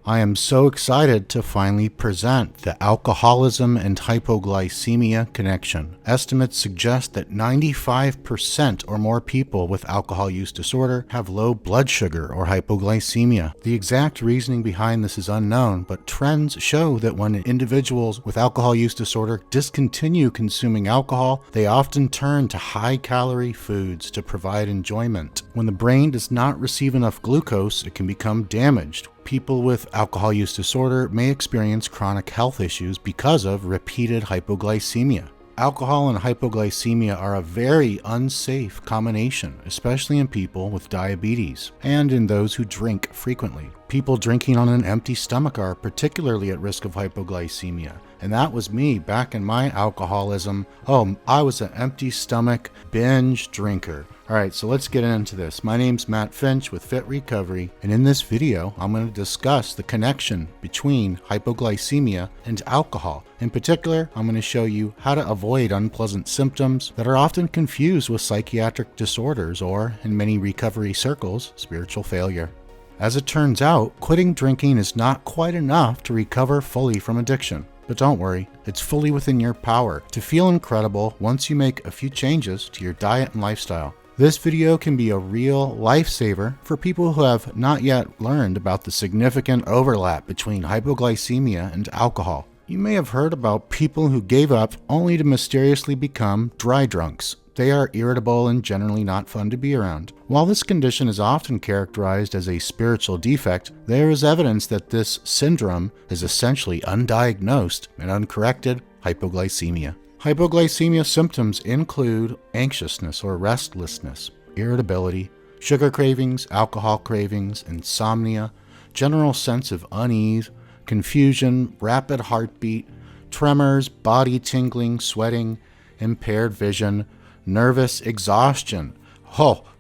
I am so excited to finally present the Alcoholism and Hypoglycemia Connection. Estimates suggest that 95% or more people with alcohol use disorder have low blood sugar or hypoglycemia. The exact reasoning behind this is unknown, but trends show that when individuals with alcohol use disorder discontinue consuming alcohol, they often turn to high-calorie foods to provide enjoyment. When the brain does not receive enough glucose, it can become damaged. People with alcohol use disorder may experience chronic health issues because of repeated hypoglycemia. Alcohol and hypoglycemia are a very unsafe combination, especially in people with diabetes and in those who drink frequently. People drinking on an empty stomach are particularly at risk of hypoglycemia, and that was me back in my alcoholism. I was an empty stomach binge drinker. All right, so let's get into this. My name's Matt Finch with Fit Recovery, and in this video, I'm going to discuss the connection between hypoglycemia and alcohol. In particular, I'm going to show you how to avoid unpleasant symptoms that are often confused with psychiatric disorders or, in many recovery circles, spiritual failure. As it turns out, quitting drinking is not quite enough to recover fully from addiction. But don't worry, it's fully within your power to feel incredible once you make a few changes to your diet and lifestyle. This video can be a real lifesaver for people who have not yet learned about the significant overlap between hypoglycemia and alcohol. You may have heard about people who gave up only to mysteriously become dry drunks. They are irritable and generally not fun to be around. While this condition is often characterized as a spiritual defect, there is evidence that this syndrome is essentially undiagnosed and uncorrected hypoglycemia. Hypoglycemia symptoms include anxiousness or restlessness, irritability, sugar cravings, alcohol cravings, insomnia, general sense of unease, confusion, rapid heartbeat, tremors, body tingling, sweating, impaired vision, nervous exhaustion.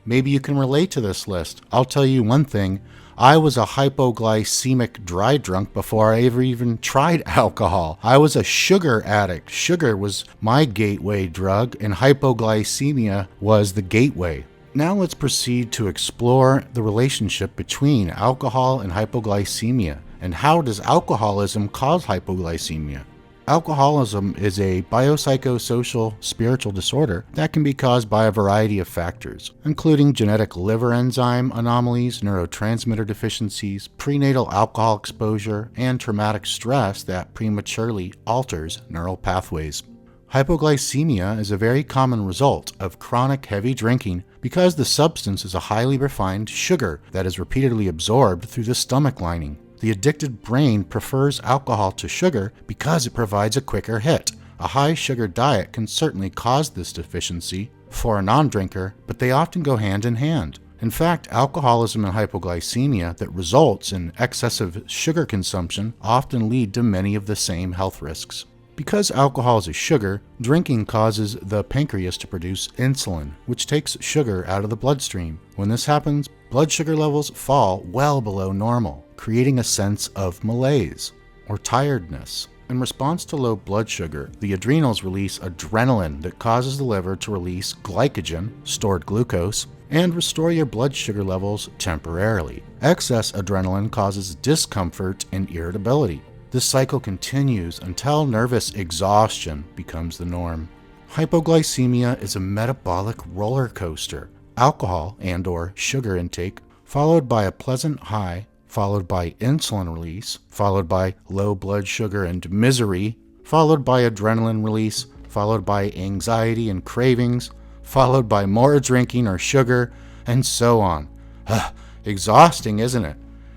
Maybe you can relate to this list. I'll tell you one thing. I was a hypoglycemic dry drunk before I ever even tried alcohol. I was a sugar addict. Sugar was my gateway drug, and hypoglycemia was the gateway. Now let's proceed to explore the relationship between alcohol and hypoglycemia, and how does alcoholism cause hypoglycemia? Alcoholism is a biopsychosocial spiritual disorder that can be caused by a variety of factors, including genetic liver enzyme anomalies, neurotransmitter deficiencies, prenatal alcohol exposure, and traumatic stress that prematurely alters neural pathways. Hypoglycemia is a very common result of chronic heavy drinking because the substance is a highly refined sugar that is repeatedly absorbed through the stomach lining. The addicted brain prefers alcohol to sugar because it provides a quicker hit. A high sugar diet can certainly cause this deficiency for a non-drinker, but they often go hand in hand. In fact, alcoholism and hypoglycemia that results in excessive sugar consumption often lead to many of the same health risks. Because alcohol is a sugar, drinking causes the pancreas to produce insulin, which takes sugar out of the bloodstream. When this happens, blood sugar levels fall well below normal, creating a sense of malaise or tiredness. In response to low blood sugar, the adrenals release adrenaline that causes the liver to release glycogen, stored glucose, and restore your blood sugar levels temporarily. Excess adrenaline causes discomfort and irritability. This cycle continues until nervous exhaustion becomes the norm. Hypoglycemia is a metabolic roller coaster. Alcohol and/or sugar intake, followed by a pleasant high, followed by insulin release, followed by low blood sugar and misery, followed by adrenaline release, followed by anxiety and cravings, followed by more drinking or sugar, and so on. Exhausting, isn't it?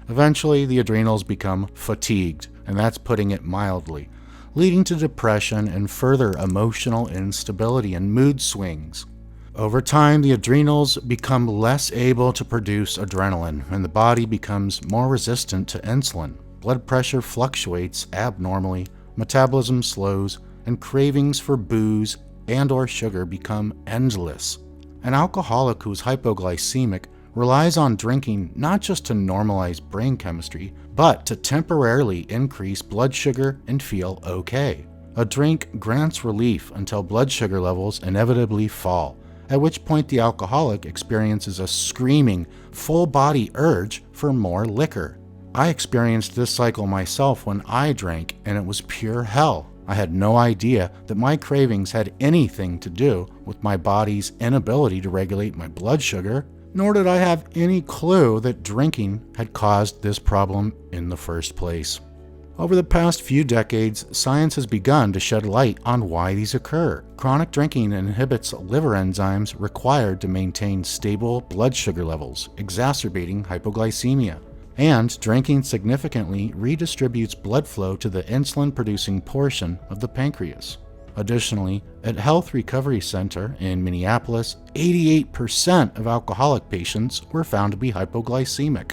Eventually, the adrenals become fatigued, and that's putting it mildly, leading to depression and further emotional instability and mood swings. Over time, the adrenals become less able to produce adrenaline, and the body becomes more resistant to insulin. Blood pressure fluctuates abnormally, metabolism slows, and cravings for booze and/or sugar become endless. An alcoholic who is hypoglycemic relies on drinking not just to normalize brain chemistry, but to temporarily increase blood sugar and feel okay. A drink grants relief until blood sugar levels inevitably fall, at which point the alcoholic experiences a screaming, full-body urge for more liquor. I experienced this cycle myself when I drank, and it was pure hell. I had no idea that my cravings had anything to do with my body's inability to regulate my blood sugar, nor did I have any clue that drinking had caused this problem in the first place. Over the past few decades, science has begun to shed light on why these occur. Chronic drinking inhibits liver enzymes required to maintain stable blood sugar levels, exacerbating hypoglycemia. And drinking significantly redistributes blood flow to the insulin-producing portion of the pancreas. Additionally, at Health Recovery Center in Minneapolis, 88% of alcoholic patients were found to be hypoglycemic.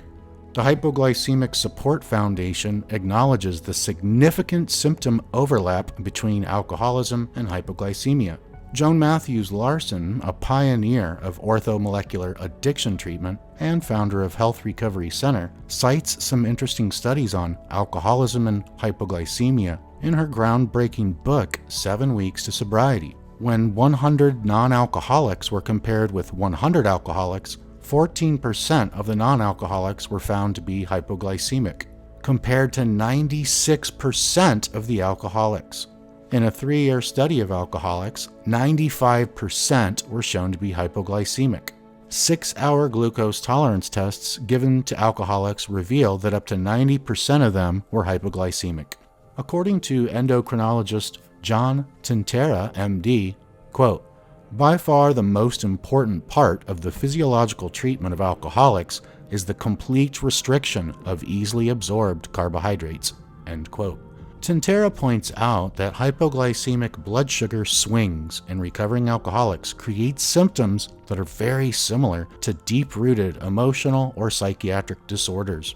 The Hypoglycemic Support Foundation acknowledges the significant symptom overlap between alcoholism and hypoglycemia. Joan Matthews Larson, a pioneer of orthomolecular addiction treatment and founder of Health Recovery Center, cites some interesting studies on alcoholism and hypoglycemia in her groundbreaking book, 7 Weeks to Sobriety. When 100 non-alcoholics were compared with 100 alcoholics, 14% of the non-alcoholics were found to be hypoglycemic, compared to 96% of the alcoholics. In a 3-year study of alcoholics, 95% were shown to be hypoglycemic. 6-hour glucose tolerance tests given to alcoholics reveal that up to 90% of them were hypoglycemic. According to endocrinologist John Tintera, MD, quote, "By far the most important part of the physiological treatment of alcoholics is the complete restriction of easily absorbed carbohydrates," end quote. Tintera points out that hypoglycemic blood sugar swings in recovering alcoholics create symptoms that are very similar to deep-rooted emotional or psychiatric disorders.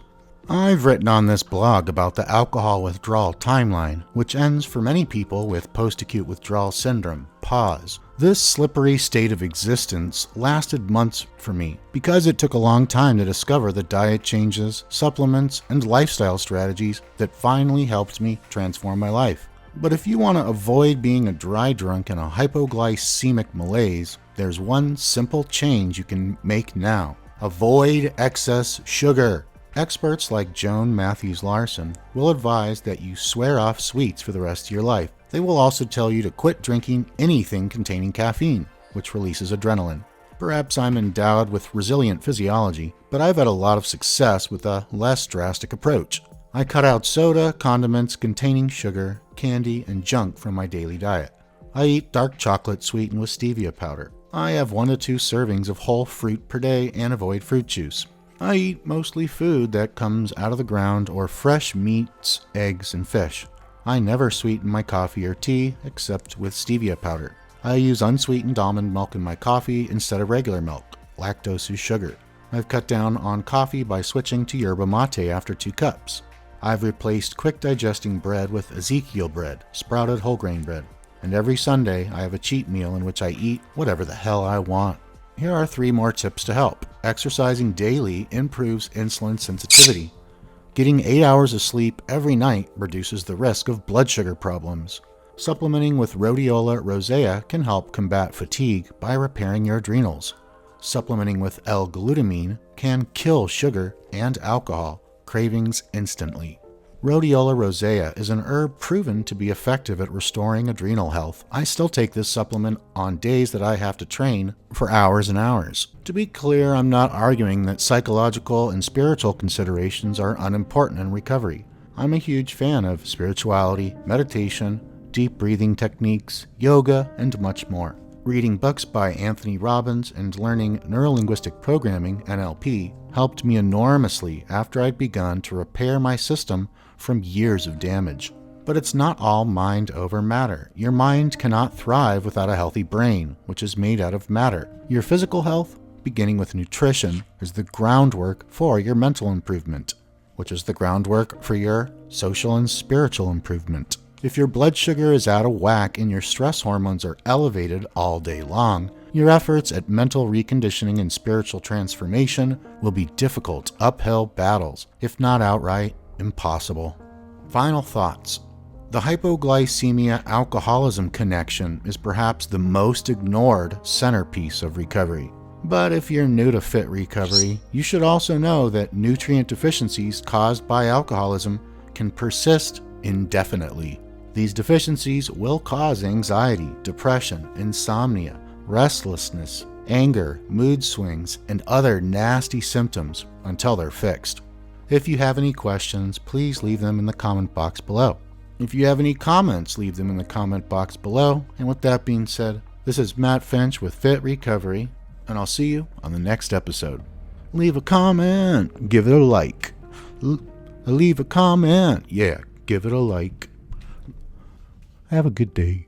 I've written on this blog about the alcohol withdrawal timeline, which ends for many people with post-acute withdrawal syndrome, PAWS. This slippery state of existence lasted months for me because it took a long time to discover the diet changes, supplements, and lifestyle strategies that finally helped me transform my life. But if you want to avoid being a dry drunk in a hypoglycemic malaise, there's one simple change you can make now. Avoid excess sugar. Experts like Joan Matthews Larson will advise that you swear off sweets for the rest of your life. They will also tell you to quit drinking anything containing caffeine, which releases adrenaline. Perhaps I'm endowed with resilient physiology, but I've had a lot of success with a less drastic approach. I cut out soda, condiments containing sugar, candy, and junk from my daily diet. I eat dark chocolate sweetened with stevia powder. I have 1 to 2 servings of whole fruit per day and avoid fruit juice. I eat mostly food that comes out of the ground or fresh meats, eggs, and fish. I never sweeten my coffee or tea except with stevia powder. I use unsweetened almond milk in my coffee instead of regular milk. Lactose is sugar. I've cut down on coffee by switching to yerba mate after 2 cups. I've replaced quick digesting bread with Ezekiel bread, sprouted whole grain bread. And every Sunday I have a cheat meal in which I eat whatever the hell I want. Here are 3 more tips to help. Exercising daily improves insulin sensitivity. Getting 8 hours of sleep every night reduces the risk of blood sugar problems. Supplementing with rhodiola rosea can help combat fatigue by repairing your adrenals. Supplementing with L-glutamine can kill sugar and alcohol cravings instantly. Rhodiola rosea is an herb proven to be effective at restoring adrenal health. I still take this supplement on days that I have to train for hours and hours. To be clear, I'm not arguing that psychological and spiritual considerations are unimportant in recovery. I'm a huge fan of spirituality, meditation, deep breathing techniques, yoga, and much more. Reading books by Anthony Robbins and learning neurolinguistic programming, NLP, helped me enormously after I'd begun to repair my system from years of damage. But it's not all mind over matter. Your mind cannot thrive without a healthy brain, which is made out of matter. Your physical health, beginning with nutrition, is the groundwork for your mental improvement, which is the groundwork for your social and spiritual improvement. If your blood sugar is out of whack and your stress hormones are elevated all day long, your efforts at mental reconditioning and spiritual transformation will be difficult uphill battles, if not outright impossible. Final thoughts. The Hypoglycemia-Alcoholism Connection is perhaps the most ignored centerpiece of recovery. But if you're new to fit recovery, you should also know that nutrient deficiencies caused by alcoholism can persist indefinitely. These deficiencies will cause anxiety, depression, insomnia, restlessness, anger, mood swings, and other nasty symptoms until they're fixed. If you have any questions, please leave them in the comment box below. If you have any comments, leave them in the comment box below. And with that being said, this is Matt Finch with Fit Recovery, and I'll see you on the next episode. Leave a comment, give it a like. Leave a comment, yeah, give it a like. Have a good day.